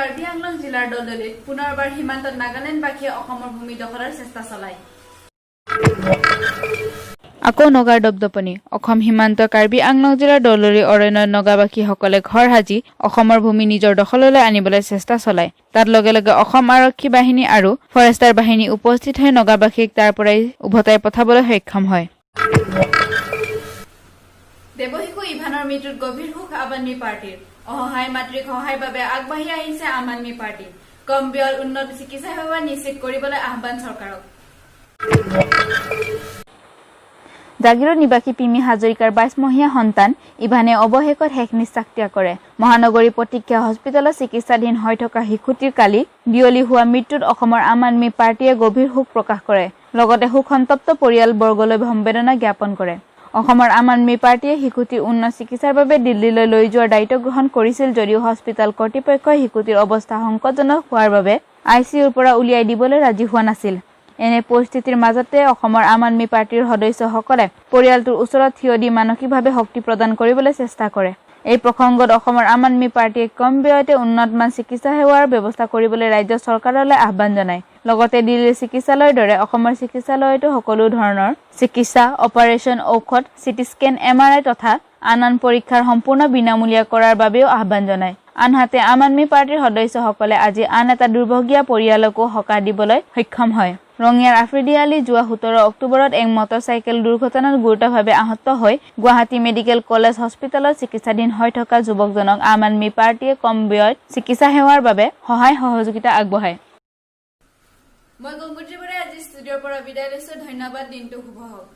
কাৰ্বি আংলং জিলাৰ দলদলিত পুনৰবাৰ সীমান্তত নাগালেণ্ডবাসীয়ে অসমৰ ভূমি দখলৰ চেষ্টা চলায়। আকৌ নগাৰ দপদপনি অসম সীমান্ত কাৰ্বি আংলং জিলাৰ দলদলি অৰণ্যত নগাবাসীসকলে ঘৰ সাজি অসমৰ ভূমি নিজৰ দখললৈ আনিবলৈ চেষ্টা চলায়। তাত লগে লগে অসম আৰক্ষী বাহিনী আৰু ফৰেষ্টাৰ বাহিনী উপস্থিত হৈ নগাবাসীক তাৰ পৰাই উভতাই পঠাবলৈ সক্ষম হয়। দেৱশিশু ইভানৰ মৃত্যুত গভীৰ শোক আম আদমি পাৰ্টিৰ। অসহায় মাতৃক সহায়ৰ বাবে আগবাঢ়ি আহিছে আম আদমি পাৰ্টি। কম ব্যয়ৰ উন্নত চিকিৎসা সেৱা নিশ্চিত কৰিবলৈ আহ্বান চৰকাৰক। জাগিৰোড নিবাসী পিমি হাজৰিকাৰ 22-মহীয়া সন্তান ইভানে অৱশেষত শেষ নিশ্বাস ত্যাগ কৰে। মহানগৰী প্ৰতীক্ষা হস্পিটেলত চিকিৎসাধীন হৈ থকা শিশুটিৰ কালি বিয়লি হোৱা মৃত্যুত অসমৰ আম আদমি পাৰ্টিয়ে গভীৰ শোক প্ৰকাশ কৰে। লগতে শোকসন্তপ্ত পৰিয়ালবৰ্গলৈ সমবেদনা জ্ঞাপন কৰে। অসমৰ আম আদমি পাৰ্টিয়ে শিশুটিৰ উন্নত চিকিৎসাৰ বাবে দিল্লীলৈ লৈ যোৱাৰ দায়িত্ব গ্ৰহণ কৰিছিল যদিও হস্পিটেল কৰ্তৃপক্ষই শিশুটিৰ অৱস্থা সংকটজনক হোৱাৰ বাবে ICUৰ পৰা উলিয়াই দিবলৈ ৰাজি হোৱা নাছিল। এনে পৰিস্থিতিৰ মাজতে অসমৰ আম আদমি পাৰ্টিৰ সদস্যসকলে পৰিয়ালটোৰ ওচৰত থিয় দি মানসিকভাৱে শক্তি প্ৰদান কৰিবলৈ চেষ্টা কৰে। এই প্ৰসংগত অসমৰ আম আদমি পাৰ্টিয়ে কম ব্যয়তে উন্নতমান চিকিৎসা সেৱাৰ ব্যৱস্থা কৰিবলৈ ৰাজ্য চৰকাৰলৈ আহ্বান জনায়। লগতে দিল্লীৰ চিকিৎসালয়ৰ দৰে অসমৰ চিকিৎসালয়তো সকলো ধৰণৰ চিকিৎসা, অপাৰেচন, ঔষধ, চিটি স্কেন, MRI তথা আন পৰীক্ষাৰ সম্পূৰ্ণ বিনামূলীয়া কৰাৰ বাবেও আহ্বান জনায়। আনহাতে আম আদমি পাৰ্টিৰ সদস্যসকলে আজি আন এটা দুৰ্ভগীয়া পৰিয়ালকো সকাহ দিবলৈ সক্ষম হয়। ৰঙিয়াৰ আফ্ৰিদি আলী যোৱা 17 অক্টোবৰত এক মটৰচাইকেল দুৰ্ঘটনাত গুৰুতৰভাৱে আহত হৈ গুৱাহাটী মেডিকেল কলেজ হস্পিটেলত চিকিৎসাধীন হৈ থকা যুৱকজনক আম আদমি পাৰ্টিয়ে কম ব্যয়ত চিকিৎসা সেৱাৰ বাবে সহায় সহযোগিতা আগবঢ়ায়। মই গংগুত্ৰী বৰাই আজি ষ্টুডিঅ'ৰ পৰা বিদায় লৈছো। ধন্যবাদ। দিনটো শুভ হওক।